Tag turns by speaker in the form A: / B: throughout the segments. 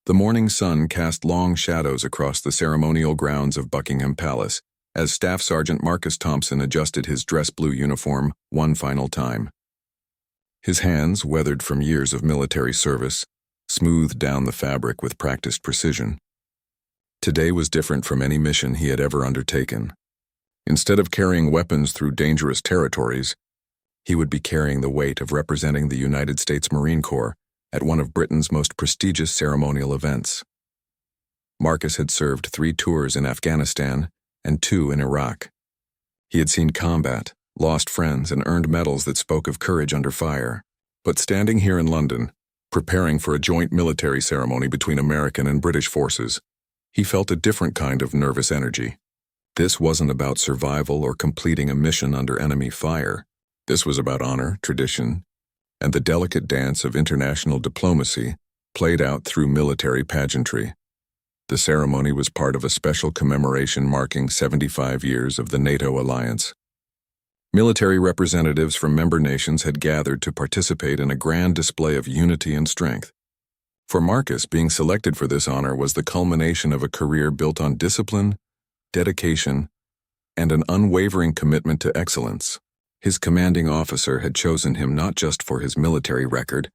A: The morning sun cast long shadows across the ceremonial grounds of Buckingham Palace as Staff Sergeant Marcus Thompson adjusted his dress blue uniform one final time. His hands, weathered from years of military service, smoothed down the fabric with practiced precision. Today was different from any mission he had ever undertaken. Instead of carrying weapons through dangerous territories, he would be carrying the weight of representing the United States Marine Corps at one of Britain's most prestigious ceremonial events. Marcus had served 3 tours in Afghanistan and 2 in Iraq. He had seen combat, lost friends, and earned medals that spoke of courage under fire. But standing here in London, preparing for a joint military ceremony between American and British forces, he felt a different kind of nervous energy. This wasn't about survival or completing a mission under enemy fire. This was about honor, tradition, and the delicate dance of international diplomacy played out through military pageantry. The ceremony was part of a special commemoration marking 75 years of the NATO alliance. Military representatives from member nations had gathered to participate in a grand display of unity and strength. For Marcus, being selected for this honor was the culmination of a career built on discipline, dedication, and an unwavering commitment to excellence. His commanding officer had chosen him not just for his military record,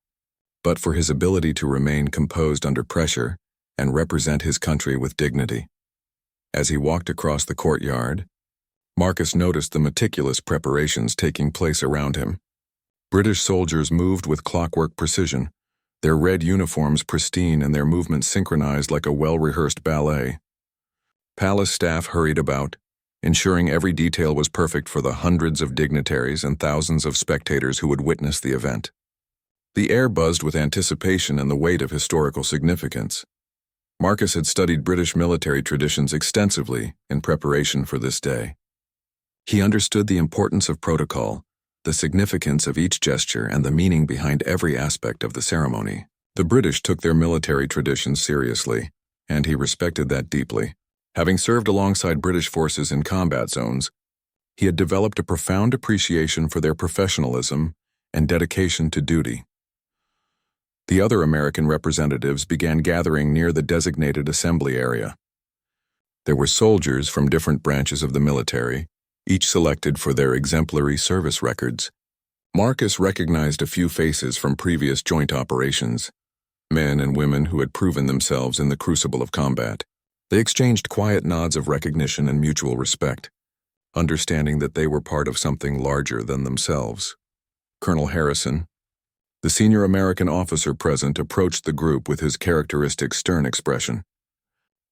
A: but for his ability to remain composed under pressure and represent his country with dignity. As he walked across the courtyard, Marcus noticed the meticulous preparations taking place around him. British soldiers moved with clockwork precision, their red uniforms pristine and their movements synchronized like a well-rehearsed ballet. Palace staff hurried about, ensuring every detail was perfect for the hundreds of dignitaries and thousands of spectators who would witness the event. The air buzzed with anticipation and the weight of historical significance. Marcus had studied British military traditions extensively in preparation for this day. He understood the importance of protocol, the significance of each gesture, and the meaning behind every aspect of the ceremony. The British took their military traditions seriously, and he respected that deeply. Having served alongside British forces in combat zones, he had developed a profound appreciation for their professionalism and dedication to duty. The other American representatives began gathering near the designated assembly area. There were soldiers from different branches of the military, each selected for their exemplary service records. Marcus recognized a few faces from previous joint operations, men and women who had proven themselves in the crucible of combat. They exchanged quiet nods of recognition and mutual respect, understanding that they were part of something larger than themselves. Colonel Harrison, the senior American officer present, approached the group with his characteristic stern expression.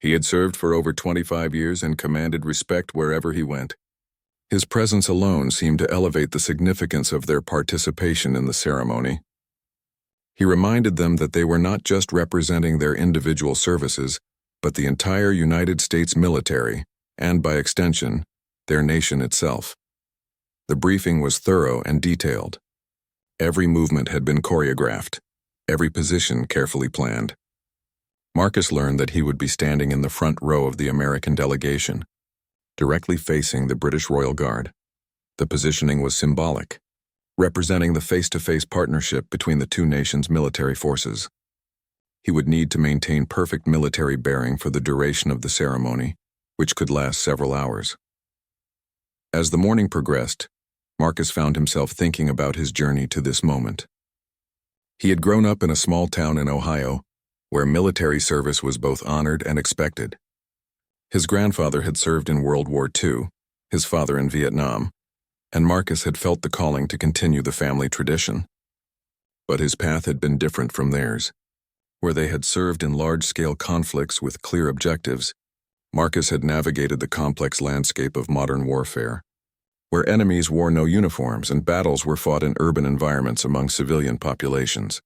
A: He had served for over 25 years and commanded respect wherever he went. His presence alone seemed to elevate the significance of their participation in the ceremony. He reminded them that they were not just representing their individual services, but the entire United States military, and by extension, their nation itself. The briefing was thorough and detailed. Every movement had been choreographed, every position carefully planned. Marcus learned that he would be standing in the front row of the American delegation, directly facing the British Royal Guard. The positioning was symbolic, representing the face-to-face partnership between the two nations' military forces. He would need to maintain perfect military bearing for the duration of the ceremony, which could last several hours. As the morning progressed, Marcus found himself thinking about his journey to this moment. He had grown up in a small town in Ohio, where military service was both honored and expected. His grandfather had served in World War II, his father in Vietnam, and Marcus had felt the calling to continue the family tradition. But his path had been different from theirs. Where they had served in large-scale conflicts with clear objectives, Marcus had navigated the complex landscape of modern warfare, where enemies wore no uniforms and battles were fought in urban environments among civilian populations.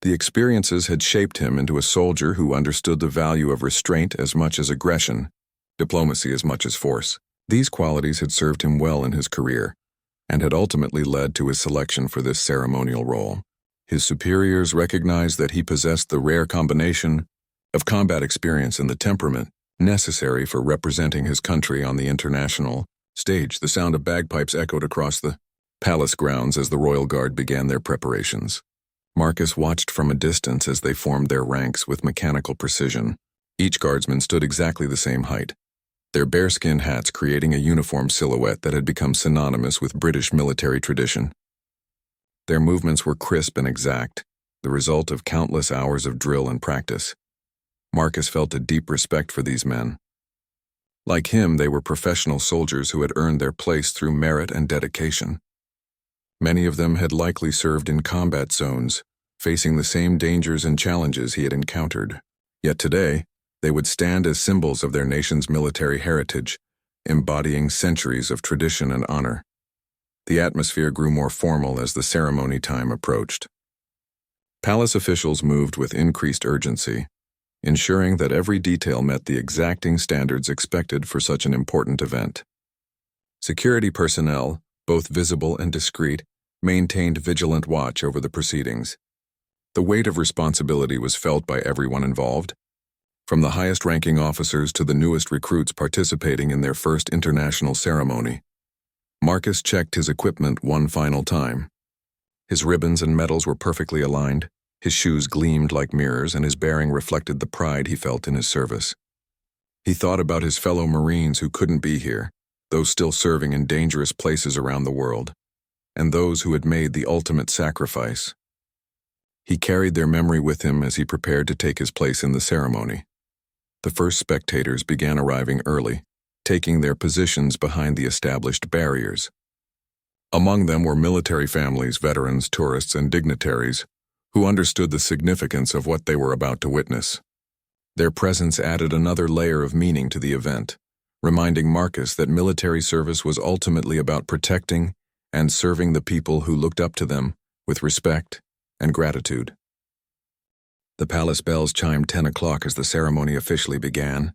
A: The experiences had shaped him into a soldier who understood the value of restraint as much as aggression, diplomacy as much as force. These qualities had served him well in his career, and had ultimately led to his selection for this ceremonial role. His superiors recognized that he possessed the rare combination of combat experience and the temperament necessary for representing his country on the international stage. The sound of bagpipes echoed across the palace grounds as the Royal Guard began their preparations. Marcus watched from a distance as they formed their ranks with mechanical precision. Each guardsman stood exactly the same height, their bearskin hats creating a uniform silhouette that had become synonymous with British military tradition. Their movements were crisp and exact, the result of countless hours of drill and practice. Marcus felt a deep respect for these men. Like him, they were professional soldiers who had earned their place through merit and dedication. Many of them had likely served in combat zones, facing the same dangers and challenges he had encountered. Yet today, they would stand as symbols of their nation's military heritage, embodying centuries of tradition and honor. The atmosphere grew more formal as the ceremony time approached. Palace officials moved with increased urgency, ensuring that every detail met the exacting standards expected for such an important event. Security personnel, both visible and discreet, maintained vigilant watch over the proceedings. The weight of responsibility was felt by everyone involved, from the highest-ranking officers to the newest recruits participating in their first international ceremony. Marcus checked his equipment one final time. His ribbons and medals were perfectly aligned, his shoes gleamed like mirrors, and his bearing reflected the pride he felt in his service. He thought about his fellow Marines who couldn't be here, those still serving in dangerous places around the world, and those who had made the ultimate sacrifice. He carried their memory with him as he prepared to take his place in the ceremony. The first spectators began arriving early, taking their positions behind the established barriers. Among them were military families, veterans, tourists, and dignitaries who understood the significance of what they were about to witness. Their presence added another layer of meaning to the event, reminding Marcus that military service was ultimately about protecting and serving the people who looked up to them with respect and gratitude. The palace bells chimed 10 o'clock as the ceremony officially began.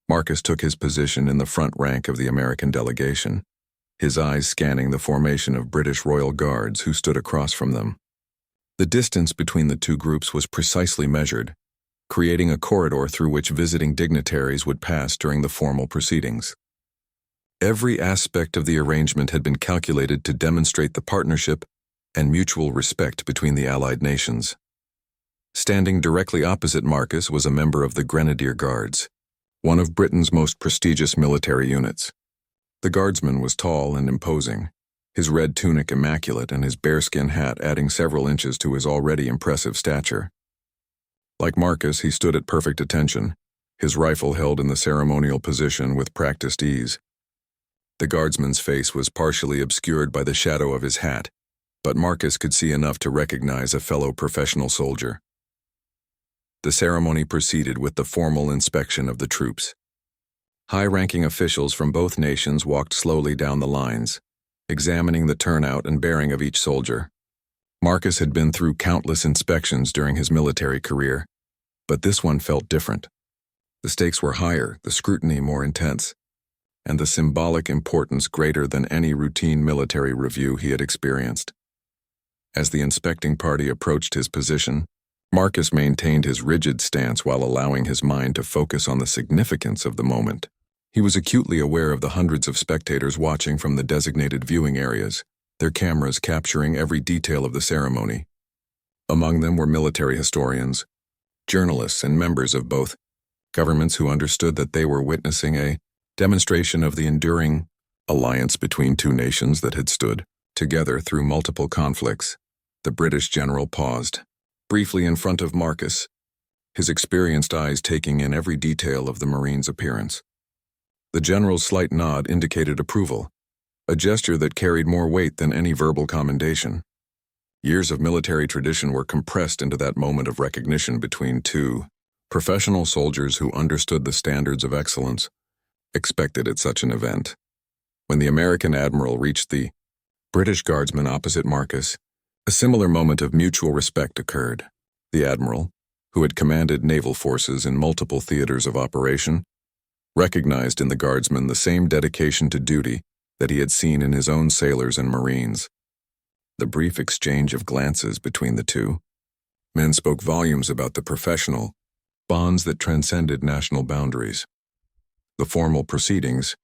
A: Marcus took his position in the front rank of the American delegation, his eyes scanning the formation of British royal guards who stood across from them. The distance between the two groups was precisely measured, creating a corridor through which visiting dignitaries would pass during the formal proceedings. Every aspect of the arrangement had been calculated to demonstrate the partnership and mutual respect between the allied nations. Standing directly opposite Marcus was a member of the Grenadier Guards, one of Britain's most prestigious military units. The guardsman was tall and imposing, his red tunic immaculate and his bearskin hat adding several inches to his already impressive stature. Like Marcus, he stood at perfect attention, his rifle held in the ceremonial position with practiced ease. The guardsman's face was partially obscured by the shadow of his hat, but Marcus could see enough to recognize a fellow professional soldier. The ceremony proceeded with the formal inspection of the troops. High-ranking officials from both nations walked slowly down the lines, examining the turnout and bearing of each soldier. Marcus had been through countless inspections during his military career, but this one felt different. The stakes were higher, the scrutiny more intense, and the symbolic importance greater than any routine military review he had experienced. As the inspecting party approached his position, Marcus maintained his rigid stance while allowing his mind to focus on the significance of the moment. He was acutely aware of the hundreds of spectators watching from the designated viewing areas, their cameras capturing every detail of the ceremony. Among them were military historians, journalists, and members of both governments who understood that they were witnessing a demonstration of the enduring alliance between two nations that had stood together through multiple conflicts. The British general paused, briefly in front of Marcus, his experienced eyes taking in every detail of the Marine's appearance. The general's slight nod indicated approval, a gesture that carried more weight than any verbal commendation. Years of military tradition were compressed into that moment of recognition between two professional soldiers who understood the standards of excellence expected at such an event. When the American admiral reached the British guardsman opposite Marcus, a similar moment of mutual respect occurred. The admiral, who had commanded naval forces in multiple theaters of operation, recognized in the guardsman the same dedication to duty that he had seen in his own sailors and Marines. The brief exchange of glances between the two men spoke volumes about the professional bonds that transcended national boundaries. The formal proceedings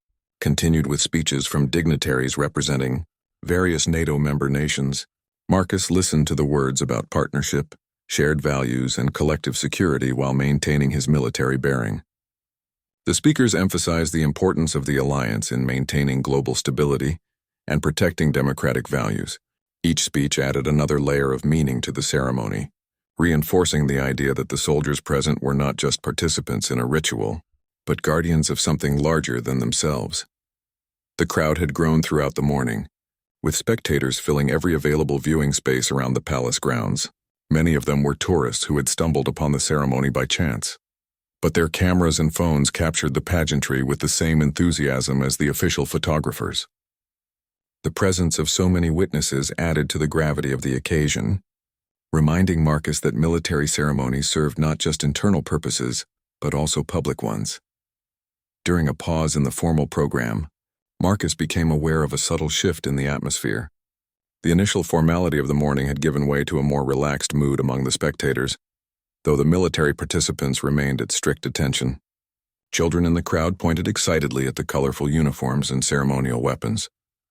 A: continued with speeches from dignitaries representing various NATO member nations, Marcus listened to the words about partnership, shared values, and collective security while maintaining his military bearing. The speakers emphasized the importance of the alliance in maintaining global stability and protecting democratic values. Each speech added another layer of meaning to the ceremony, reinforcing the idea that the soldiers present were not just participants in a ritual, but guardians of something larger than themselves. The crowd had grown throughout the morning, with spectators filling every available viewing space around the palace grounds. Many of them were tourists who had stumbled upon the ceremony by chance. But their cameras and phones captured the pageantry with the same enthusiasm as the official photographers. The presence of so many witnesses added to the gravity of the occasion, reminding Marcus that military ceremonies served not just internal purposes, but also public ones. During a pause in the formal program, Marcus became aware of a subtle shift in the atmosphere. The initial formality of the morning had given way to a more relaxed mood among the spectators, though the military participants remained at strict attention. Children in the crowd pointed excitedly at the colorful uniforms and ceremonial weapons,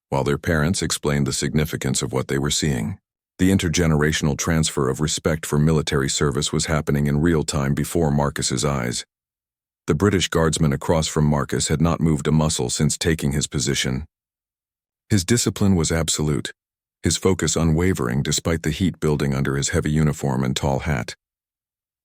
A: while their parents explained the significance of what they were seeing. The intergenerational transfer of respect for military service was happening in real time before Marcus's eyes. The British guardsman across from Marcus had not moved a muscle since taking his position. His discipline was absolute, his focus unwavering despite the heat building under his heavy uniform and tall hat.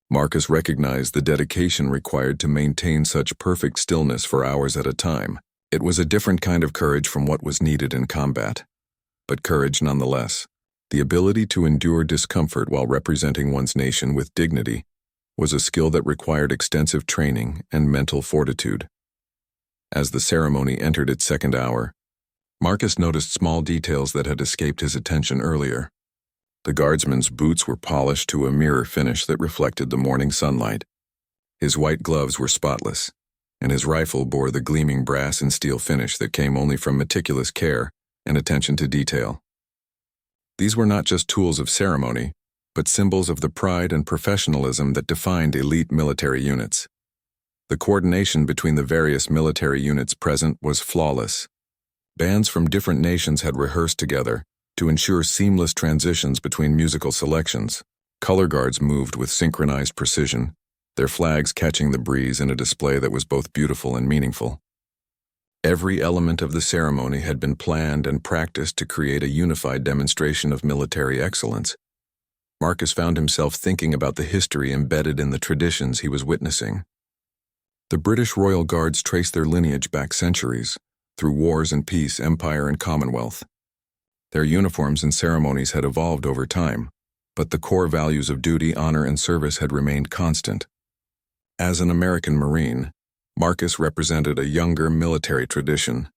A: Marcus recognized the dedication required to maintain such perfect stillness for hours at a time. It was a different kind of courage from what was needed in combat, but courage nonetheless. The ability to endure discomfort while representing one's nation with dignity was a skill that required extensive training and mental fortitude. As the ceremony entered its second hour, Marcus noticed small details that had escaped his attention earlier. The guardsman's boots were polished to a mirror finish that reflected the morning sunlight. His white gloves were spotless, and his rifle bore the gleaming brass and steel finish that came only from meticulous care and attention to detail. These were not just tools of ceremony, but symbols of the pride and professionalism that defined elite military units. The coordination between the various military units present was flawless. Bands from different nations had rehearsed together to ensure seamless transitions between musical selections. Color guards moved with synchronized precision, their flags catching the breeze in a display that was both beautiful and meaningful. Every element of the ceremony had been planned and practiced to create a unified demonstration of military excellence. Marcus found himself thinking about the history embedded in the traditions he was witnessing. The British Royal Guards traced their lineage back centuries, through wars and peace, empire and commonwealth. Their uniforms and ceremonies had evolved over time, but the core values of duty, honor, and service had remained constant. As an American Marine, Marcus represented a younger military tradition,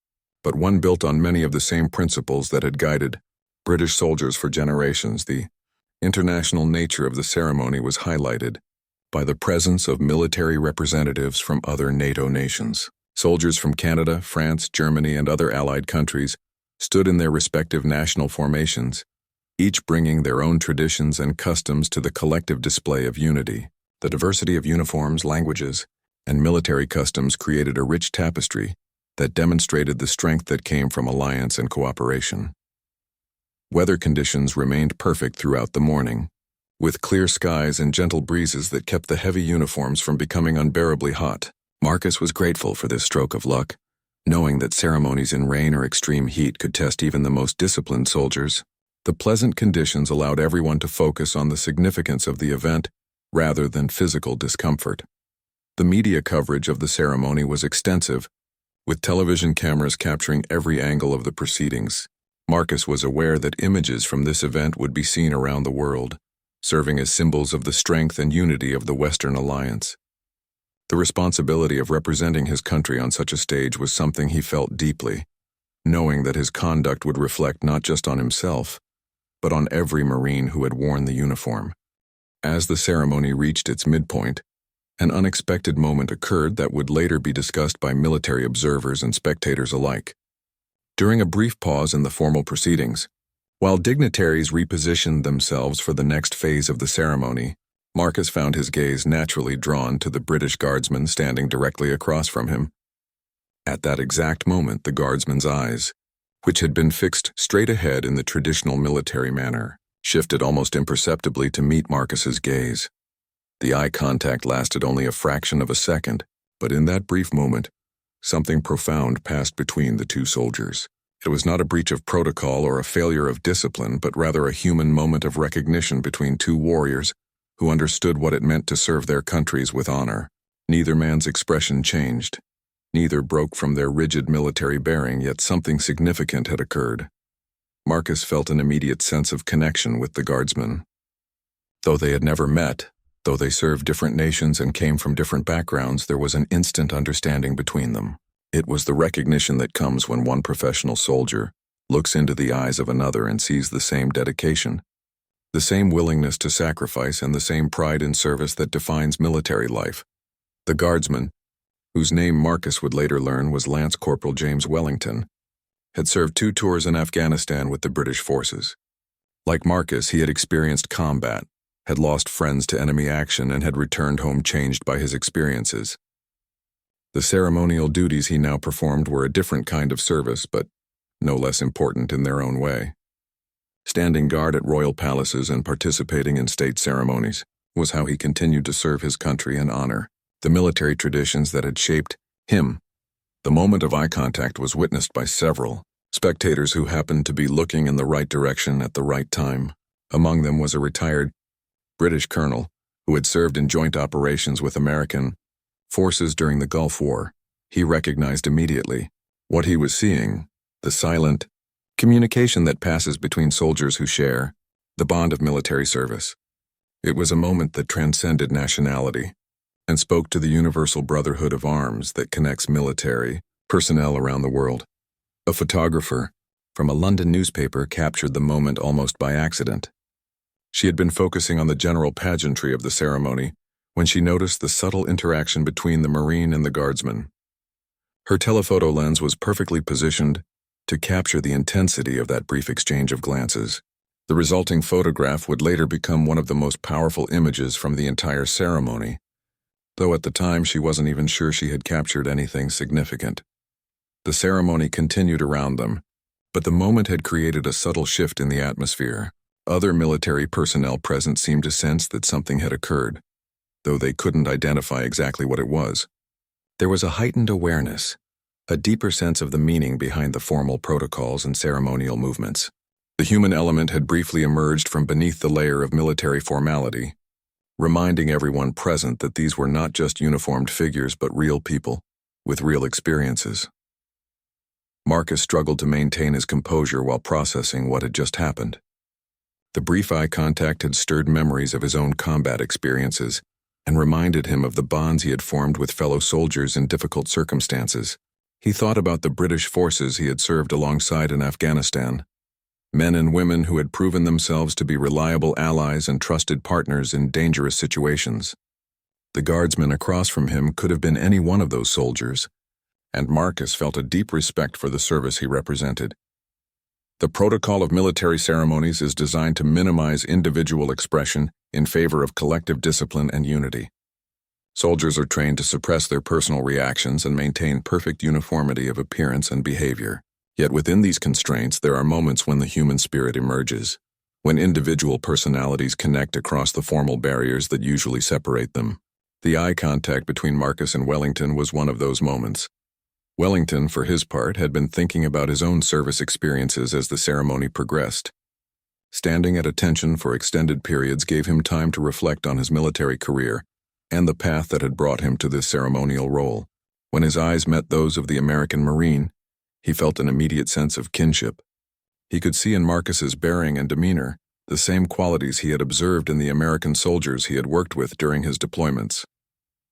A: but one built on many of the same principles that had guided British soldiers for generations. The international nature of the ceremony was highlighted by the presence of military representatives from other NATO nations. Soldiers from Canada, France, Germany, and other allied countries stood in their respective national formations, each bringing their own traditions and customs to the collective display of unity. The diversity of uniforms, languages, and military customs created a rich tapestry that demonstrated the strength that came from alliance and cooperation. Weather conditions remained perfect throughout the morning, with clear skies and gentle breezes that kept the heavy uniforms from becoming unbearably hot. Marcus was grateful for this stroke of luck, knowing that ceremonies in rain or extreme heat could test even the most disciplined soldiers. The pleasant conditions allowed everyone to focus on the significance of the event rather than physical discomfort. The media coverage of the ceremony was extensive, with television cameras capturing every angle of the proceedings. Marcus was aware that images from this event would be seen around the world, serving as symbols of the strength and unity of the Western Alliance. The responsibility of representing his country on such a stage was something he felt deeply, knowing that his conduct would reflect not just on himself, but on every Marine who had worn the uniform. As the ceremony reached its midpoint, an unexpected moment occurred that would later be discussed by military observers and spectators alike. During a brief pause in the formal proceedings, while dignitaries repositioned themselves for the next phase of the ceremony, Marcus found his gaze naturally drawn to the British guardsman standing directly across from him. At that exact moment, the guardsman's eyes, which had been fixed straight ahead in the traditional military manner, shifted almost imperceptibly to meet Marcus's gaze. The eye contact lasted only a fraction of a second, but in that brief moment, something profound passed between the two soldiers. It was not a breach of protocol or a failure of discipline, but rather a human moment of recognition between two warriors who understood what it meant to serve their countries with honor. Neither man's expression changed. Neither broke from their rigid military bearing, yet something significant had occurred. Marcus felt an immediate sense of connection with the guardsman. Though they had never met, though they served different nations and came from different backgrounds, there was an instant understanding between them. It was the recognition that comes when one professional soldier looks into the eyes of another and sees the same dedication, the same willingness to sacrifice, and the same pride in service that defines military life. The guardsman, whose name Marcus would later learn was Lance Corporal James Wellington, had served 2 tours in Afghanistan with the British forces. Like Marcus, he had experienced combat, had lost friends to enemy action, and had returned home changed by his experiences. The ceremonial duties he now performed were a different kind of service, but no less important in their own way. Standing guard at royal palaces and participating in state ceremonies was how he continued to serve his country and honor the military traditions that had shaped him. The moment of eye contact was witnessed by several spectators who happened to be looking in the right direction at the right time. Among them was a retired British colonel who had served in joint operations with American forces during the Gulf War. He recognized immediately what he was seeing, the silent communication that passes between soldiers who share the bond of military service. It was a moment that transcended nationality and spoke to the universal brotherhood of arms that connects military personnel around the world. A photographer from a London newspaper captured the moment almost by accident. She had been focusing on the general pageantry of the ceremony when she noticed the subtle interaction between the Marine and the guardsman. Her telephoto lens was perfectly positioned to capture the intensity of that brief exchange of glances. The resulting photograph would later become one of the most powerful images from the entire ceremony, though at the time she wasn't even sure she had captured anything significant. The ceremony continued around them, but the moment had created a subtle shift in the atmosphere. Other military personnel present seemed to sense that something had occurred, though they couldn't identify exactly what it was. There was a heightened awareness, a deeper sense of the meaning behind the formal protocols and ceremonial movements. The human element had briefly emerged from beneath the layer of military formality, reminding everyone present that these were not just uniformed figures but real people with real experiences. Marcus struggled to maintain his composure while processing what had just happened. The brief eye contact had stirred memories of his own combat experiences and reminded him of the bonds he had formed with fellow soldiers in difficult circumstances. He thought about the British forces he had served alongside in Afghanistan, men and women who had proven themselves to be reliable allies and trusted partners in dangerous situations. The guardsman across from him could have been any one of those soldiers, and Marcus felt a deep respect for the service he represented. The protocol of military ceremonies is designed to minimize individual expression in favor of collective discipline and unity. Soldiers are trained to suppress their personal reactions and maintain perfect uniformity of appearance and behavior. Yet within these constraints, there are moments when the human spirit emerges, when individual personalities connect across the formal barriers that usually separate them. The eye contact between Marcus and Wellington was one of those moments. Wellington, for his part, had been thinking about his own service experiences as the ceremony progressed. Standing at attention for extended periods gave him time to reflect on his military career and the path that had brought him to this ceremonial role. When his eyes met those of the American Marine, he felt an immediate sense of kinship. He could see in Marcus's bearing and demeanor the same qualities he had observed in the American soldiers he had worked with during his deployments.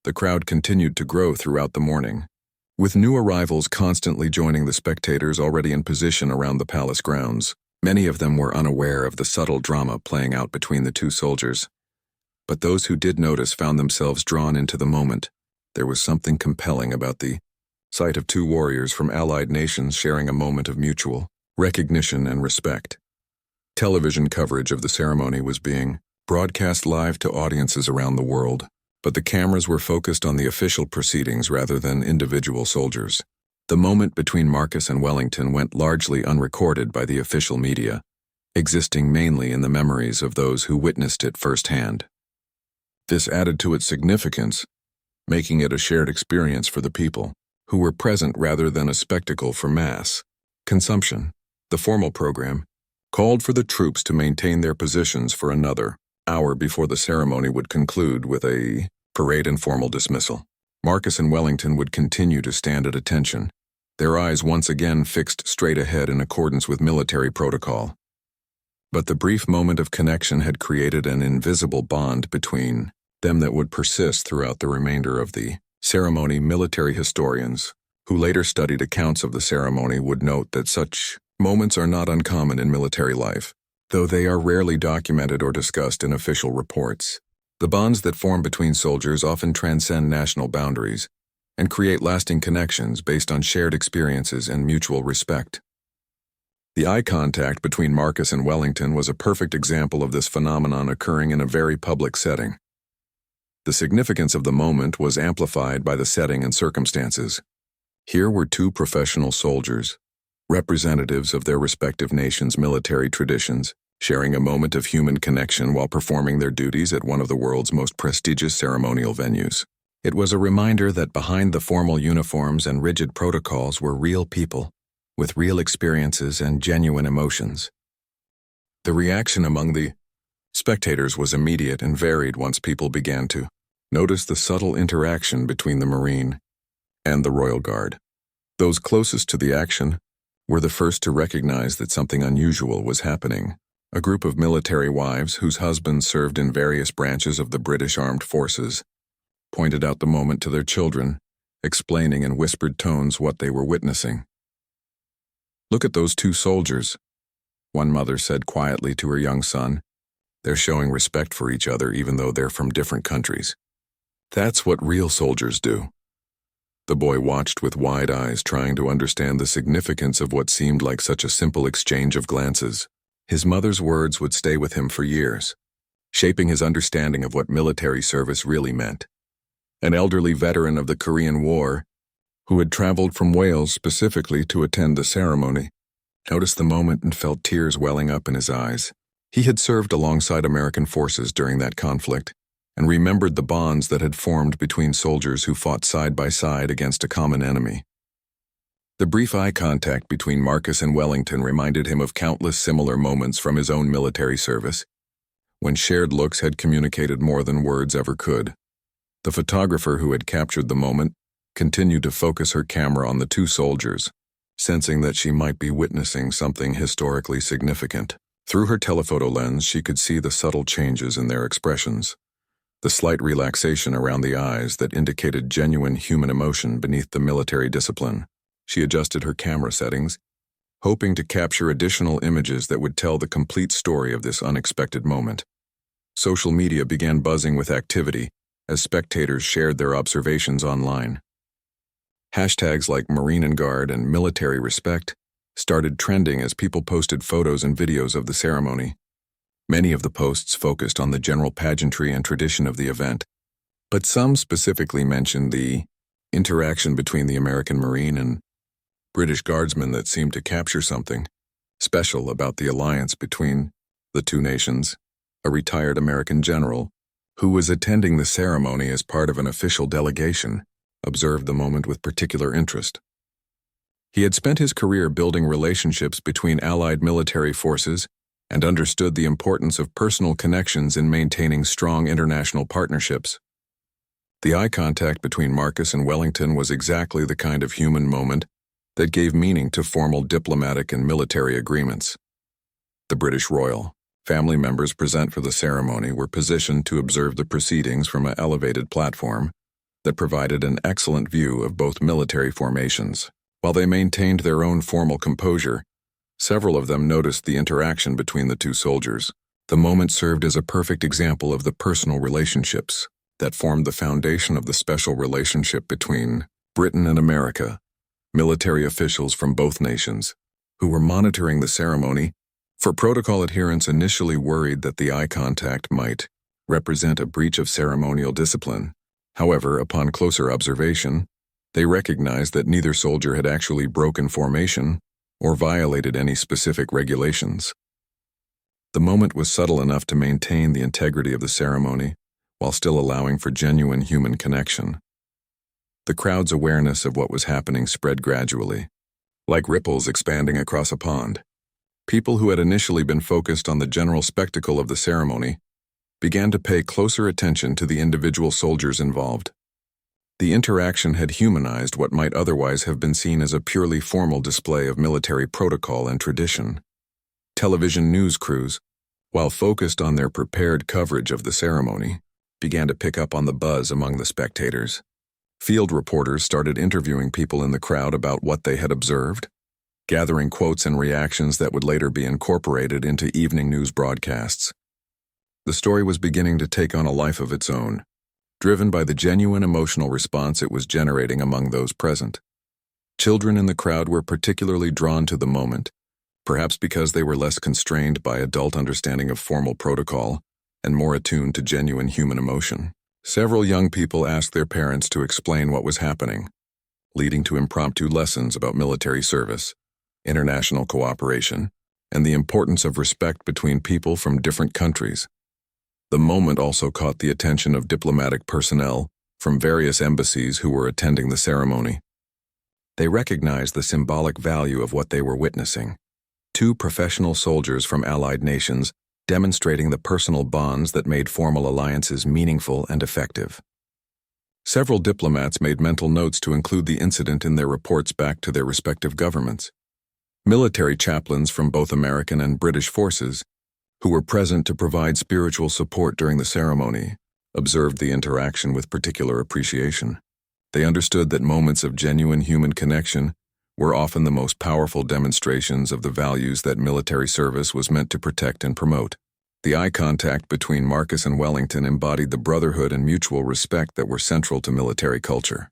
A: The crowd continued to grow throughout the morning, with new arrivals constantly joining the spectators already in position around the palace grounds. Many of them were unaware of the subtle drama playing out between the two soldiers. But those who did notice found themselves drawn into the moment. There was something compelling about the sight of two warriors from allied nations sharing a moment of mutual recognition and respect. Television coverage of the ceremony was being broadcast live to audiences around the world, but the cameras were focused on the official proceedings rather than individual soldiers. The moment between Marcus and Wellington went largely unrecorded by the official media. existing mainly in the memories of those who witnessed it firsthand. This added to its significance, making it a shared experience for the people, who were present rather than a spectacle for mass consumption. The formal program called for the troops to maintain their positions for another hour before the ceremony would conclude with a parade and formal dismissal. Marcus and Wellington would continue to stand at attention, their eyes once again fixed straight ahead in accordance with military protocol. But the brief moment of connection had created an invisible bond between them that would persist throughout the remainder of the ceremony. Military historians, who later studied accounts of the ceremony, would note that such moments are not uncommon in military life, though they are rarely documented or discussed in official reports. The bonds that form between soldiers often transcend national boundaries and create lasting connections based on shared experiences and mutual respect. The eye contact between Marcus and Wellington was a perfect example of this phenomenon occurring in a very public setting. The significance of the moment was amplified by the setting and circumstances. Here were two professional soldiers, representatives of their respective nations' military traditions, sharing a moment of human connection while performing their duties at one of the world's most prestigious ceremonial venues. It was a reminder that behind the formal uniforms and rigid protocols were real people, with real experiences and genuine emotions. The reaction among the spectators was immediate and varied once people began to notice the subtle interaction between the Marine and the Royal Guard. Those closest to the action were the first to recognize that something unusual was happening. A group of military wives whose husbands served in various branches of the British Armed Forces pointed out the moment to their children, explaining in whispered tones what they were witnessing. "Look at those two soldiers," one mother said quietly to her young son. "They're showing respect for each other even though they're from different countries. That's what real soldiers do." The boy watched with wide eyes, trying to understand the significance of what seemed like such a simple exchange of glances. His mother's words would stay with him for years, shaping his understanding of what military service really meant. An elderly veteran of the Korean War, who had traveled from Wales specifically to attend the ceremony, noticed the moment and felt tears welling up in his eyes. He had served alongside American forces during that conflict, and remembered the bonds that had formed between soldiers who fought side by side against a common enemy. The brief eye contact between Marcus and Wellington reminded him of countless similar moments from his own military service, when shared looks had communicated more than words ever could. The photographer who had captured the moment continued to focus her camera on the two soldiers, sensing that she might be witnessing something historically significant. Through her telephoto lens, she could see the subtle changes in their expressions, the slight relaxation around the eyes that indicated genuine human emotion beneath the military discipline. She adjusted her camera settings, hoping to capture additional images that would tell the complete story of this unexpected moment. Social media began buzzing with activity as spectators shared their observations online. Hashtags like Marine and Guard and military respect started trending as people posted photos and videos of the ceremony. Many of the posts focused on the general pageantry and tradition of the event, but some specifically mentioned the interaction between the American Marine and British guardsman that seemed to capture something special about the alliance between the two nations. A retired American general, who was attending the ceremony as part of an official delegation, observed the moment with particular interest. He had spent his career building relationships between allied military forces and understood the importance of personal connections in maintaining strong international partnerships. The eye contact between Marcus and Wellington was exactly the kind of human moment that gave meaning to formal diplomatic and military agreements. The British royal family members present for the ceremony were positioned to observe the proceedings from an elevated platform that provided an excellent view of both military formations. While they maintained their own formal composure, several of them noticed the interaction between the two soldiers. The moment served as a perfect example of the personal relationships that formed the foundation of the special relationship between Britain and America. Military officials from both nations, who were monitoring the ceremony for protocol adherence, initially worried that the eye contact might represent a breach of ceremonial discipline. However, upon closer observation, they recognized that neither soldier had actually broken formation or violated any specific regulations. The moment was subtle enough to maintain the integrity of the ceremony, while still allowing for genuine human connection. The crowd's awareness of what was happening spread gradually, like ripples expanding across a pond. People who had initially been focused on the general spectacle of the ceremony began to pay closer attention to the individual soldiers involved. The interaction had humanized what might otherwise have been seen as a purely formal display of military protocol and tradition. Television news crews, while focused on their prepared coverage of the ceremony, began to pick up on the buzz among the spectators. Field reporters started interviewing people in the crowd about what they had observed, gathering quotes and reactions that would later be incorporated into evening news broadcasts. The story was beginning to take on a life of its own, driven by the genuine emotional response it was generating among those present. Children in the crowd were particularly drawn to the moment, perhaps because they were less constrained by adult understanding of formal protocol and more attuned to genuine human emotion. Several young people asked their parents to explain what was happening, leading to impromptu lessons about military service, international cooperation, and the importance of respect between people from different countries. The moment also caught the attention of diplomatic personnel from various embassies who were attending the ceremony. They recognized the symbolic value of what they were witnessing. Two professional soldiers from allied nations demonstrating the personal bonds that made formal alliances meaningful and effective. Several diplomats made mental notes to include the incident in their reports back to their respective governments. Military chaplains from both American and British forces, who were present to provide spiritual support during the ceremony, observed the interaction with particular appreciation. They understood that moments of genuine human connection were often the most powerful demonstrations of the values that military service was meant to protect and promote. The eye contact between Marcus and Wellington embodied the brotherhood and mutual respect that were central to military culture.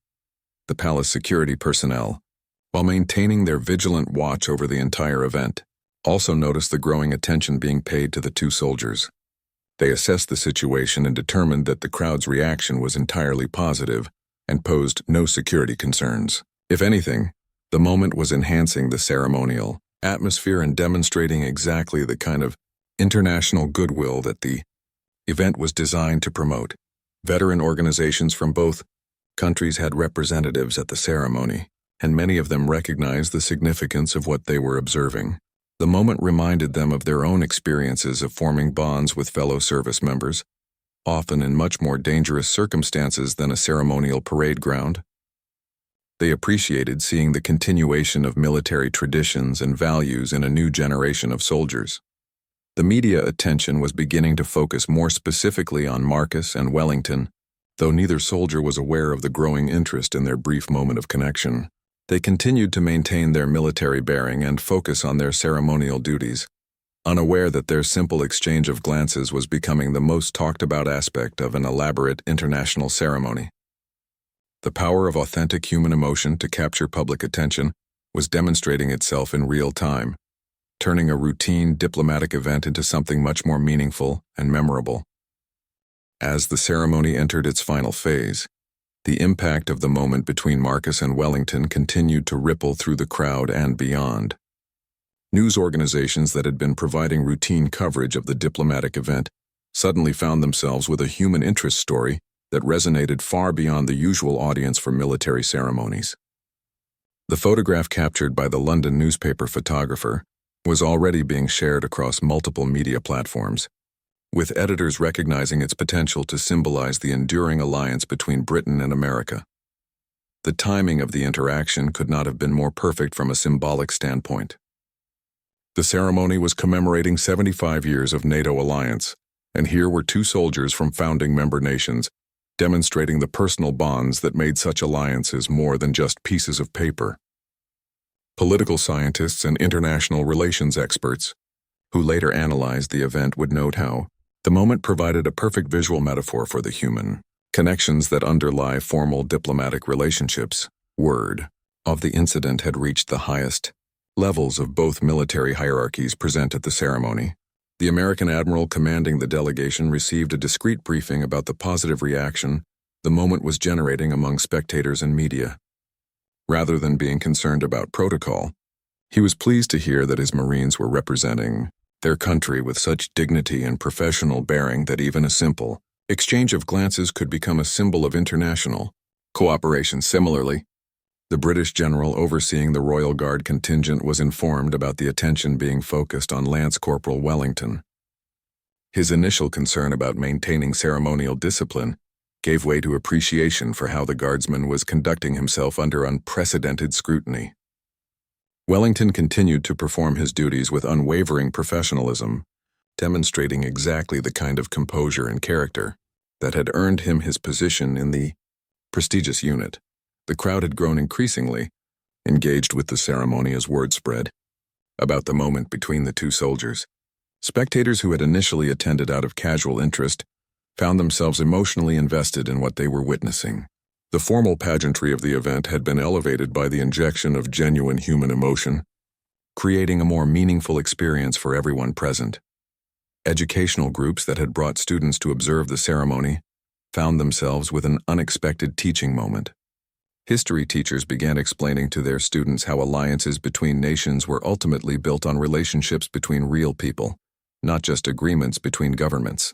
A: The palace security personnel, while maintaining their vigilant watch over the entire event, also noticed the growing attention being paid to the two soldiers. They assessed the situation and determined that the crowd's reaction was entirely positive and posed no security concerns. If anything, the moment was enhancing the ceremonial atmosphere and demonstrating exactly the kind of international goodwill that the event was designed to promote. Veteran organizations from both countries had representatives at the ceremony, and many of them recognized the significance of what they were observing. The moment reminded them of their own experiences of forming bonds with fellow service members, often in much more dangerous circumstances than a ceremonial parade ground. They appreciated seeing the continuation of military traditions and values in a new generation of soldiers. The media attention was beginning to focus more specifically on Marcus and Wellington, though neither soldier was aware of the growing interest in their brief moment of connection. They continued to maintain their military bearing and focus on their ceremonial duties, unaware that their simple exchange of glances was becoming the most talked about aspect of an elaborate international ceremony. The power of authentic human emotion to capture public attention was demonstrating itself in real time, turning a routine diplomatic event into something much more meaningful and memorable. As the ceremony entered its final phase, the impact of the moment between Marcus and Wellington continued to ripple through the crowd and beyond. News organizations that had been providing routine coverage of the diplomatic event suddenly found themselves with a human interest story that resonated far beyond the usual audience for military ceremonies. The photograph captured by the London newspaper photographer was already being shared across multiple media platforms, with editors recognizing its potential to symbolize the enduring alliance between Britain and America. The timing of the interaction could not have been more perfect from a symbolic standpoint. The ceremony was commemorating 75 years of NATO alliance, and here were two soldiers from founding member nations, demonstrating the personal bonds that made such alliances more than just pieces of paper. Political scientists and international relations experts, who later analyzed the event, would note how the moment provided a perfect visual metaphor for the human connections that underlie formal diplomatic relationships. Word of the incident had reached the highest levels of both military hierarchies present at the ceremony. The American admiral commanding the delegation received a discreet briefing about the positive reaction the moment was generating among spectators and media. Rather than being concerned about protocol, he was pleased to hear that his Marines were representing their country with such dignity and professional bearing that even a simple exchange of glances could become a symbol of international cooperation. Similarly, the British general overseeing the Royal Guard contingent was informed about the attention being focused on Lance Corporal Wellington. His initial concern about maintaining ceremonial discipline gave way to appreciation for how the guardsman was conducting himself under unprecedented scrutiny. Wellington continued to perform his duties with unwavering professionalism, demonstrating exactly the kind of composure and character that had earned him his position in the prestigious unit. The crowd had grown increasingly engaged with the ceremony as word spread about the moment between the two soldiers. Spectators who had initially attended out of casual interest found themselves emotionally invested in what they were witnessing. The formal pageantry of the event had been elevated by the injection of genuine human emotion, creating a more meaningful experience for everyone present. Educational groups that had brought students to observe the ceremony found themselves with an unexpected teaching moment. History teachers began explaining to their students how alliances between nations were ultimately built on relationships between real people, not just agreements between governments.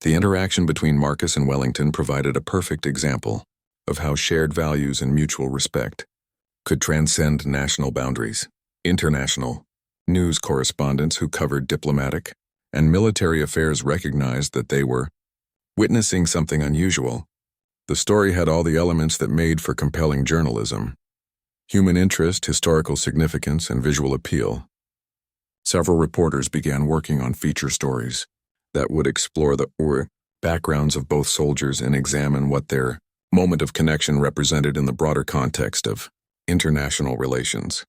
A: The interaction between Marcus and Wellington provided a perfect example of how shared values and mutual respect could transcend national boundaries. International news correspondents who covered diplomatic and military affairs recognized that they were witnessing something unusual. The story had all the elements that made for compelling journalism: human interest, historical significance, and visual appeal. Several reporters began working on feature stories that would explore the backgrounds of both soldiers and examine what their moment of connection represented in the broader context of international relations.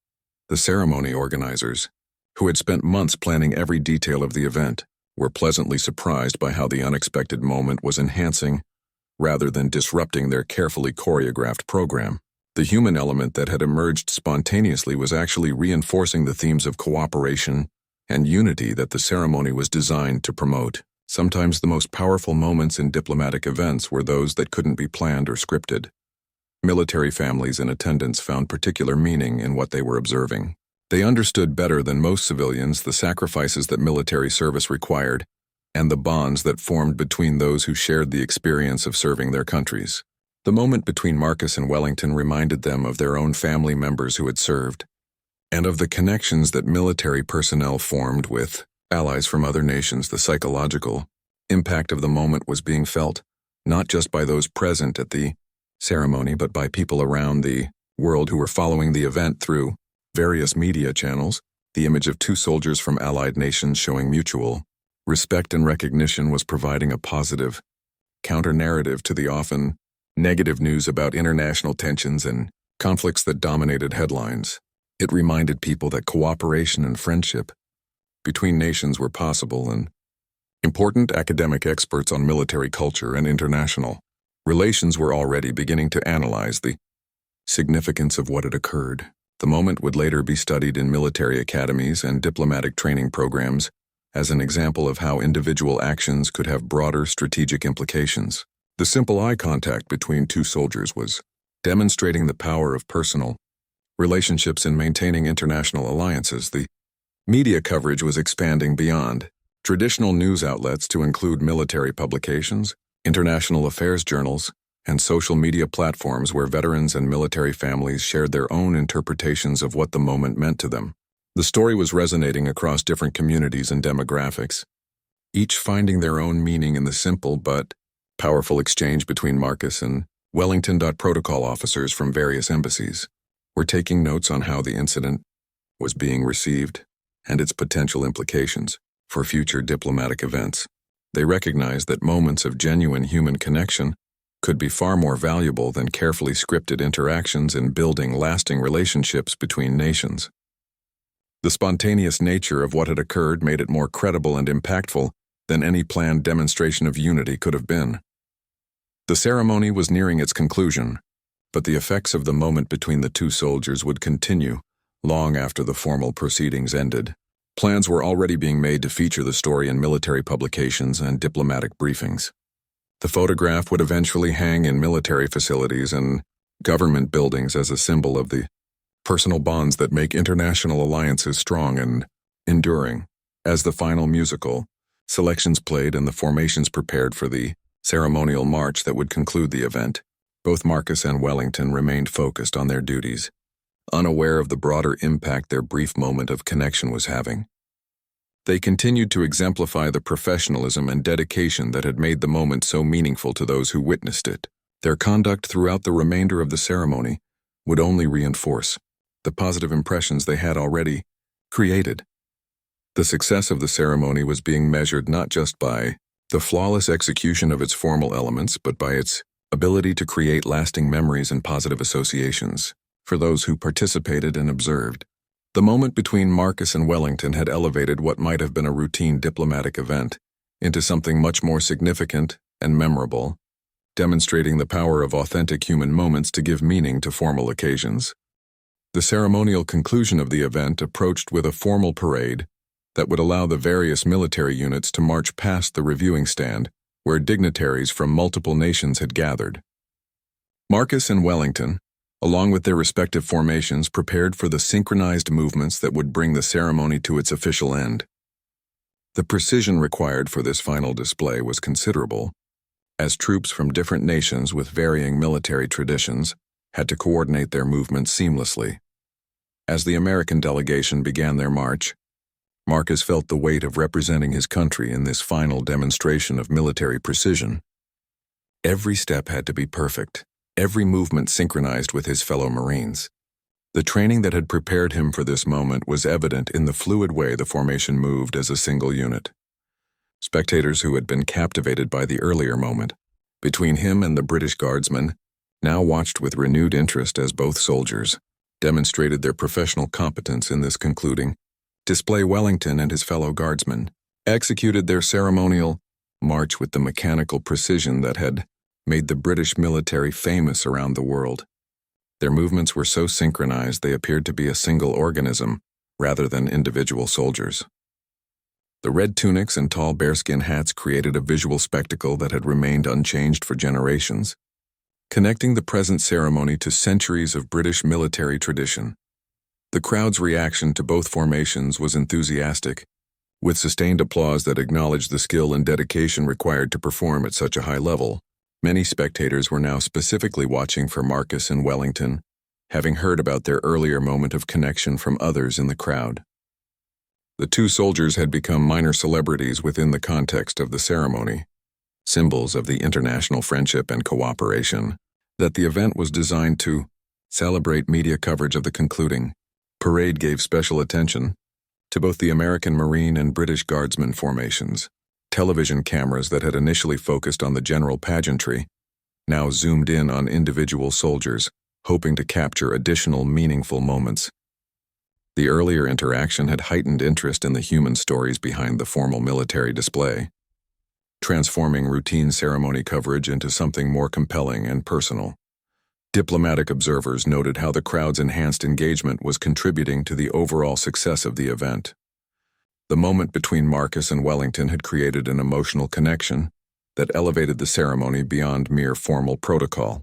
A: The ceremony organizers, who had spent months planning every detail of the event, were pleasantly surprised by how the unexpected moment was enhancing rather than disrupting their carefully choreographed program. The human element that had emerged spontaneously was actually reinforcing the themes of cooperation and unity that the ceremony was designed to promote. Sometimes the most powerful moments in diplomatic events were those that couldn't be planned or scripted. Military families in attendance found particular meaning in what they were observing. They understood better than most civilians the sacrifices that military service required and the bonds that formed between those who shared the experience of serving their countries. The moment between Marcus and Wellington reminded them of their own family members who had served, and of the connections that military personnel formed with allies from other nations. The psychological impact of the moment was being felt, not just by those present at the ceremony, but by people around the world who were following the event through various media channels. The image of two soldiers from allied nations showing mutual respect and recognition was providing a positive counter-narrative to the often negative news about international tensions and conflicts that dominated headlines. It reminded people that cooperation and friendship between nations were possible, and important academic experts on military culture and international relations were already beginning to analyze the significance of what had occurred. The moment would later be studied in military academies and diplomatic training programs as an example of how individual actions could have broader strategic implications. The simple eye contact between two soldiers was demonstrating the power of personal relationships in maintaining international alliances. The media coverage was expanding beyond traditional news outlets to include military publications, international affairs journals, and social media platforms where veterans and military families shared their own interpretations of what the moment meant to them. The story was resonating across different communities and demographics, each finding their own meaning in the simple but powerful exchange between Marcus and Wellington. Protocol officers from various embassies were taking notes on how the incident was being received and its potential implications for future diplomatic events. They recognized that moments of genuine human connection could be far more valuable than carefully scripted interactions in building lasting relationships between nations. The spontaneous nature of what had occurred made it more credible and impactful than any planned demonstration of unity could have been. The ceremony was nearing its conclusion, but the effects of the moment between the two soldiers would continue long after the formal proceedings ended. Plans were already being made to feature the story in military publications and diplomatic briefings. The photograph would eventually hang in military facilities and government buildings as a symbol of the personal bonds that make international alliances strong and enduring. As the final musical, selections played and the formations prepared for the ceremonial march that would conclude the event, both Marcus and Wellington remained focused on their duties, unaware of the broader impact their brief moment of connection was having. They continued to exemplify the professionalism and dedication that had made the moment so meaningful to those who witnessed it. Their conduct throughout the remainder of the ceremony would only reinforce the positive impressions they had already created. The success of the ceremony was being measured not just by the flawless execution of its formal elements, but by its ability to create lasting memories and positive associations for those who participated and observed. The moment between Marcus and Wellington had elevated what might have been a routine diplomatic event into something much more significant and memorable, demonstrating the power of authentic human moments to give meaning to formal occasions. The ceremonial conclusion of the event approached with a formal parade that would allow the various military units to march past the reviewing stand where dignitaries from multiple nations had gathered. Marcus and Wellington, along with their respective formations, prepared for the synchronized movements that would bring the ceremony to its official end. The precision required for this final display was considerable, as troops from different nations with varying military traditions had to coordinate their movements seamlessly. As the American delegation began their march, Marcus felt the weight of representing his country in this final demonstration of military precision. Every step had to be perfect, every movement synchronized with his fellow Marines. The training that had prepared him for this moment was evident in the fluid way the formation moved as a single unit. Spectators who had been captivated by the earlier moment between him and the British guardsman now watched with renewed interest as both soldiers demonstrated their professional competence in this concluding display. Wellington and his fellow guardsmen executed their ceremonial march with the mechanical precision that had made the British military famous around the world. Their movements were so synchronized they appeared to be a single organism rather than individual soldiers. The red tunics and tall bearskin hats created a visual spectacle that had remained unchanged for generations, connecting the present ceremony to centuries of British military tradition. The crowd's reaction to both formations was enthusiastic, with sustained applause that acknowledged the skill and dedication required to perform at such a high level. Many spectators were now specifically watching for Marcus and Wellington, having heard about their earlier moment of connection from others in the crowd. The two soldiers had become minor celebrities within the context of the ceremony, symbols of the international friendship and cooperation that the event was designed to celebrate. Media coverage of the concluding parade gave special attention to both the American Marine and British Guardsman formations. Television cameras that had initially focused on the general pageantry now zoomed in on individual soldiers, hoping to capture additional meaningful moments. The earlier interaction had heightened interest in the human stories behind the formal military display, transforming routine ceremony coverage into something more compelling and personal. Diplomatic observers noted how the crowd's enhanced engagement was contributing to the overall success of the event. The moment between Marcus and Wellington had created an emotional connection that elevated the ceremony beyond mere formal protocol.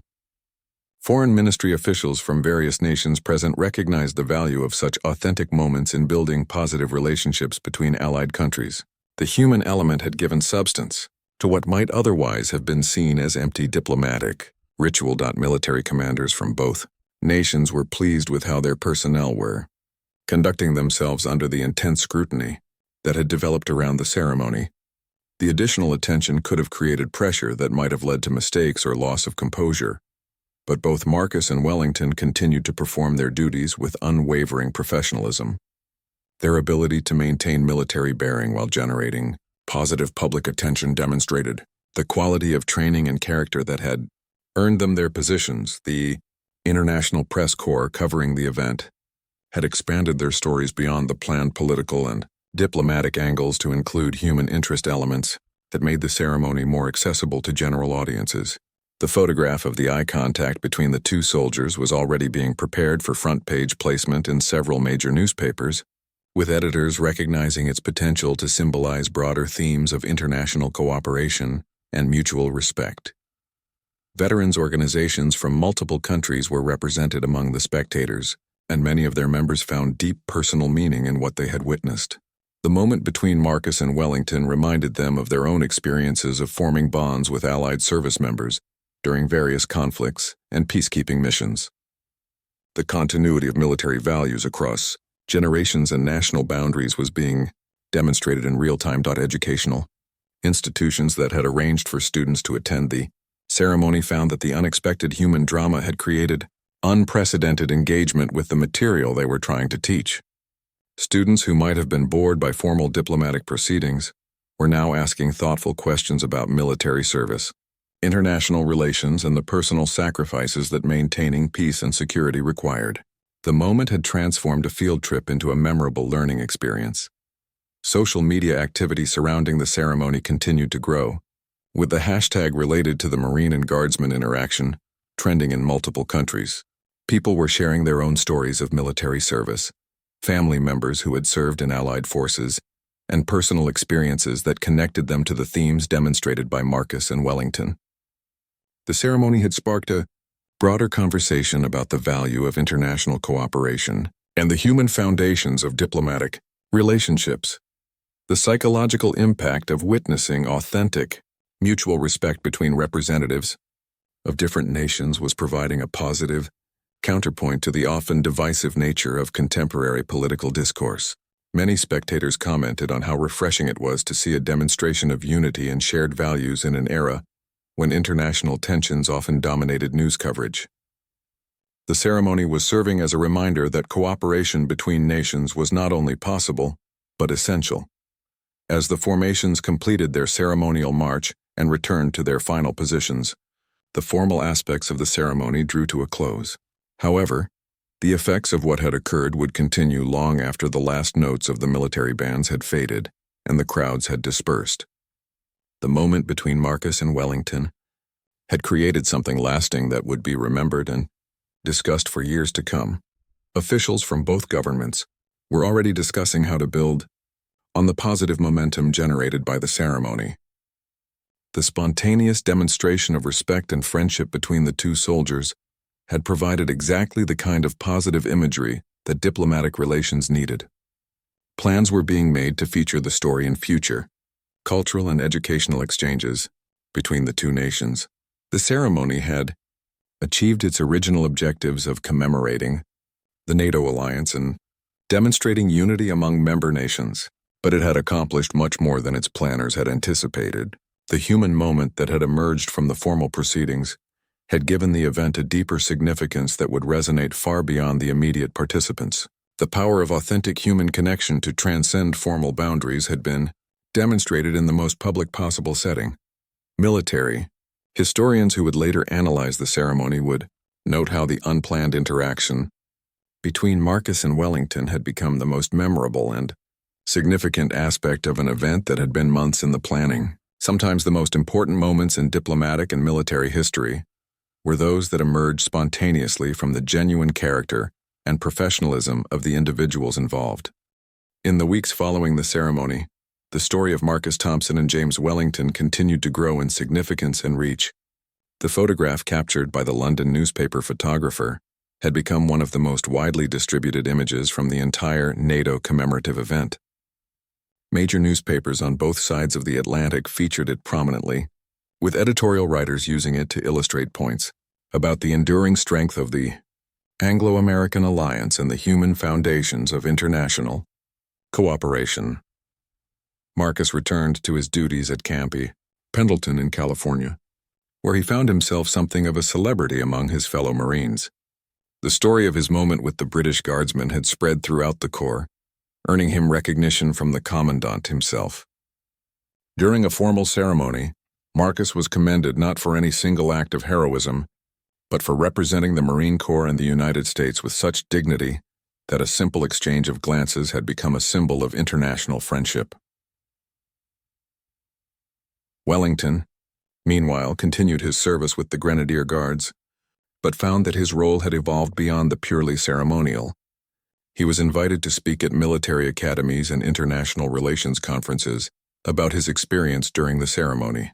A: Foreign ministry officials from various nations present recognized the value of such authentic moments in building positive relationships between allied countries. The human element had given substance to what might otherwise have been seen as empty diplomatic ritual. Military commanders from both nations were pleased with how their personnel were conducting themselves under the intense scrutiny that had developed around the ceremony. The additional attention could have created pressure that might have led to mistakes or loss of composure, but both Marcus and Wellington continued to perform their duties with unwavering professionalism. Their ability to maintain military bearing while generating positive public attention demonstrated the quality of training and character that had earned them their positions. The international press corps covering the event had expanded their stories beyond the planned political and diplomatic angles to include human interest elements that made the ceremony more accessible to general audiences. The photograph of the eye contact between the two soldiers was already being prepared for front-page placement in several major newspapers, with editors recognizing its potential to symbolize broader themes of international cooperation and mutual respect. Veterans organizations from multiple countries were represented among the spectators, and many of their members found deep personal meaning in what they had witnessed. The The moment between Marcus and Wellington reminded them of their own experiences of forming bonds with Allied service members during various conflicts and peacekeeping missions. The continuity of military values across generations and national boundaries was being demonstrated in real-time. Educational institutions that had arranged for students to attend the ceremony found that the unexpected human drama had created unprecedented engagement with the material they were trying to teach. Students who might have been bored by formal diplomatic proceedings were now asking thoughtful questions about military service, international relations, and the personal sacrifices that maintaining peace and security required. The moment had transformed a field trip into a memorable learning experience. Social media activity surrounding the ceremony continued to grow, with the hashtag related to the Marine and Guardsman interaction trending in multiple countries. People were sharing their own stories of military service, family members who had served in Allied forces, and personal experiences that connected them to the themes demonstrated by Marcus and Wellington. The ceremony had sparked a broader conversation about the value of international cooperation and the human foundations of diplomatic relationships. The psychological impact of witnessing authentic, mutual respect between representatives of different nations was providing a positive counterpoint to the often divisive nature of contemporary political discourse. Many spectators commented on how refreshing it was to see a demonstration of unity and shared values in an era when international tensions often dominated news coverage. The ceremony was serving as a reminder that cooperation between nations was not only possible, but essential. As the formations completed their ceremonial march and returned to their final positions, the formal aspects of the ceremony drew to a close. However, the effects of what had occurred would continue long after the last notes of the military bands had faded and the crowds had dispersed. The moment between Marcus and Wellington had created something lasting that would be remembered and discussed for years to come. Officials from both governments were already discussing how to build on the positive momentum generated by the ceremony. The spontaneous demonstration of respect and friendship between the two soldiers had provided exactly the kind of positive imagery that diplomatic relations needed. Plans were being made to feature the story in future cultural and educational exchanges between the two nations. The ceremony had achieved its original objectives of commemorating the NATO alliance and demonstrating unity among member nations, but it had accomplished much more than its planners had anticipated. The human moment that had emerged from the formal proceedings had given the event a deeper significance that would resonate far beyond the immediate participants. The power of authentic human connection to transcend formal boundaries had been demonstrated in the most public possible setting. Military historians who would later analyze the ceremony would note how the unplanned interaction between Marcus and Wellington had become the most memorable and significant aspect of an event that had been months in the planning. Sometimes the most important moments in diplomatic and military history were those that emerged spontaneously from the genuine character and professionalism of the individuals involved. In the weeks following the ceremony, the story of Marcus Thompson and James Wellington continued to grow in significance and reach. The photograph captured by the London newspaper photographer had become one of the most widely distributed images from the entire NATO commemorative event. Major newspapers on both sides of the Atlantic featured it prominently, with editorial writers using it to illustrate points about the enduring strength of the Anglo-American alliance and the human foundations of international cooperation. Marcus returned to his duties at Camp Pendleton in California, where he found himself something of a celebrity among his fellow Marines. The story of his moment with the British Guardsman had spread throughout the Corps, earning him recognition from the Commandant himself. During a formal ceremony, Marcus was commended not for any single act of heroism, but for representing the Marine Corps and the United States with such dignity that a simple exchange of glances had become a symbol of international friendship. Wellington, meanwhile, continued his service with the Grenadier Guards, but found that his role had evolved beyond the purely ceremonial. He was invited to speak at military academies and international relations conferences about his experience during the ceremony.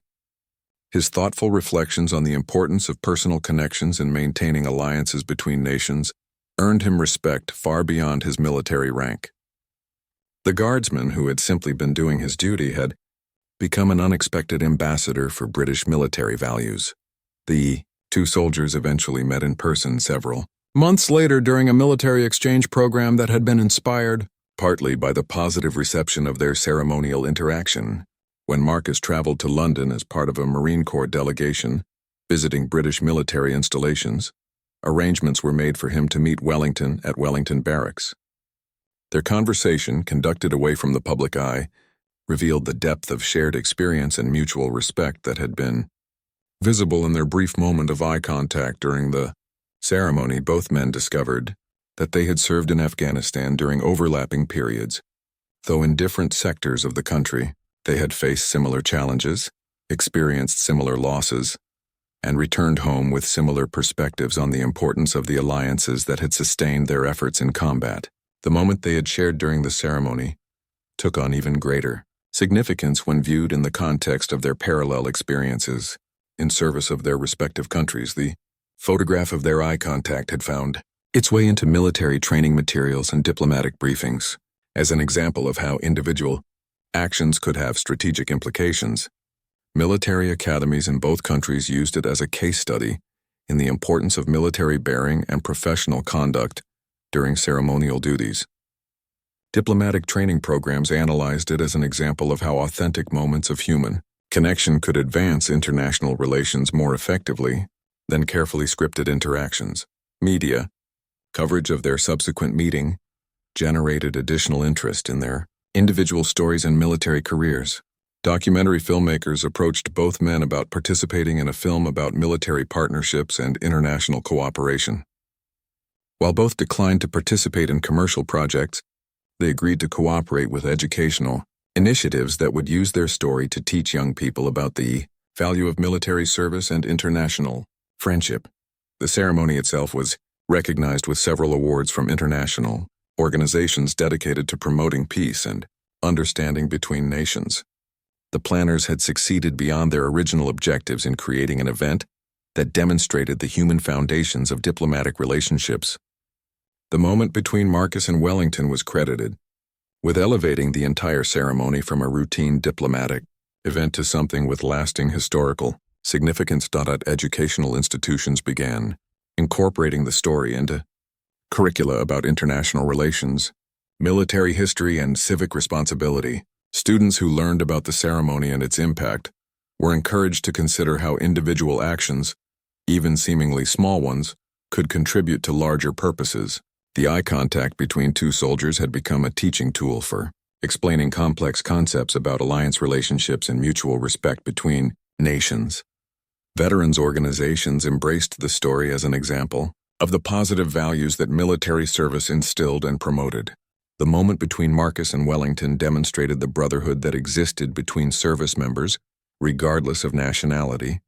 A: His thoughtful reflections on the importance of personal connections and maintaining alliances between nations earned him respect far beyond his military rank. The guardsman, who had simply been doing his duty, had become an unexpected ambassador for British military values. The two soldiers eventually met in person several months later during a military exchange program that had been inspired partly by the positive reception of their ceremonial interaction. When Marcus traveled to London as part of a Marine Corps delegation, visiting British military installations, arrangements were made for him to meet Wellington at Wellington Barracks. Their conversation, conducted away from the public eye, revealed the depth of shared experience and mutual respect that had been visible in their brief moment of eye contact during the ceremony. Both men discovered that they had served in Afghanistan during overlapping periods. Though in different sectors of the country, they had faced similar challenges, experienced similar losses, and returned home with similar perspectives on the importance of the alliances that had sustained their efforts in combat. The moment they had shared during the ceremony took on even greater significance when viewed in the context of their parallel experiences in service of their respective countries. The photograph of their eye contact had found its way into military training materials and diplomatic briefings as an example of how individual actions could have strategic implications. Military academies in both countries used it as a case study in the importance of military bearing and professional conduct during ceremonial duties. Diplomatic training programs analyzed it as an example of how authentic moments of human connection could advance international relations more effectively than carefully scripted interactions. Media coverage of their subsequent meeting generated additional interest in their individual stories and military careers. Documentary filmmakers approached both men about participating in a film about military partnerships and international cooperation. While both declined to participate in commercial projects, they agreed to cooperate with educational initiatives that would use their story to teach young people about the value of military service and international friendship. The ceremony itself was recognized with several awards from international organizations dedicated to promoting peace and understanding between nations. The planners had succeeded beyond their original objectives in creating an event that demonstrated the human foundations of diplomatic relationships. The moment between Marcus and Wellington was credited with elevating the entire ceremony from a routine diplomatic event to something with lasting historical significance. Educational institutions began incorporating the story into curricula about international relations, military history, and civic responsibility. Students who learned about the ceremony and its impact were encouraged to consider how individual actions, even seemingly small ones, could contribute to larger purposes. The eye contact between two soldiers had become a teaching tool for explaining complex concepts about alliance relationships and mutual respect between nations. Veterans organizations embraced the story as an example of the positive values that military service instilled and promoted. The moment between Marcus and Wellington demonstrated the brotherhood that existed between service members, regardless of nationality,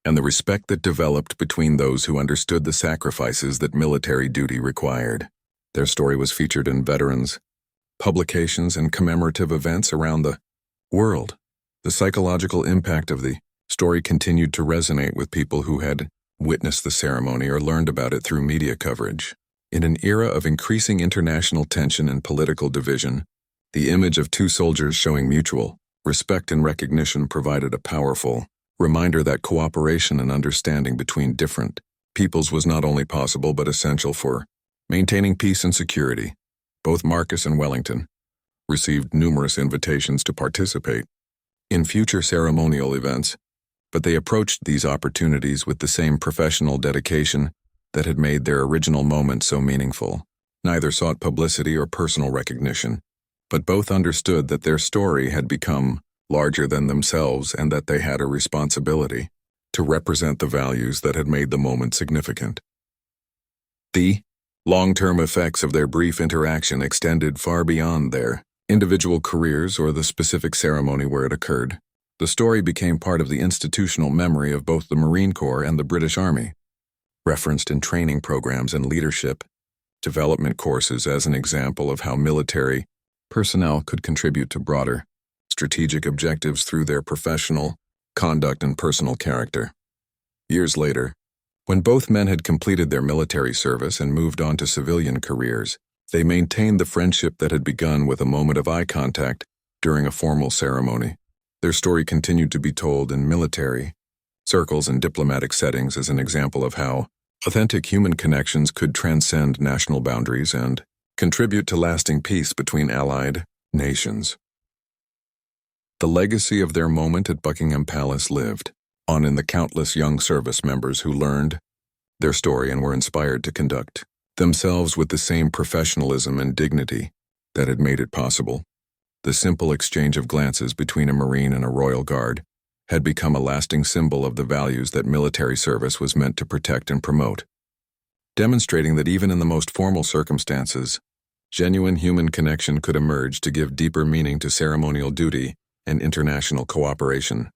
A: and the respect that developed between those who understood the sacrifices that military duty required. Their story was featured in veterans' publications and commemorative events around the world. The psychological impact of the story continued to resonate with people who had witnessed the ceremony or learned about it through media coverage. In an era of increasing international tension and political division, the image of two soldiers showing mutual respect and recognition provided a powerful reminder that cooperation and understanding between different peoples was not only possible but essential for maintaining peace and security. Both Marcus and Wellington received numerous invitations to participate in future ceremonial events, but they approached these opportunities with the same professional dedication that had made their original moment so meaningful. Neither sought publicity or personal recognition, but both understood that their story had become larger than themselves and that they had a responsibility to represent the values that had made the moment significant. The long-term effects of their brief interaction extended far beyond their individual careers or the specific ceremony where it occurred. The story became part of the institutional memory of both the Marine Corps and the British Army, referenced in training programs and leadership development courses as an example of how military personnel could contribute to broader strategic objectives through their professional conduct and personal character. Years later, when both men had completed their military service and moved on to civilian careers, They maintained the friendship that had begun with a moment of eye contact during a formal ceremony. Their story continued to be told in military circles and diplomatic settings as an example of how authentic human connections could transcend national boundaries and contribute to lasting peace between allied nations. The legacy of their moment at Buckingham Palace lived on in the countless young service members who learned their story and were inspired to conduct themselves with the same professionalism and dignity that had made it possible. The simple exchange of glances between a Marine and a royal guard had become a lasting symbol of the values that military service was meant to protect and promote, demonstrating that even in the most formal circumstances, genuine human connection could emerge to give deeper meaning to ceremonial duty and international cooperation.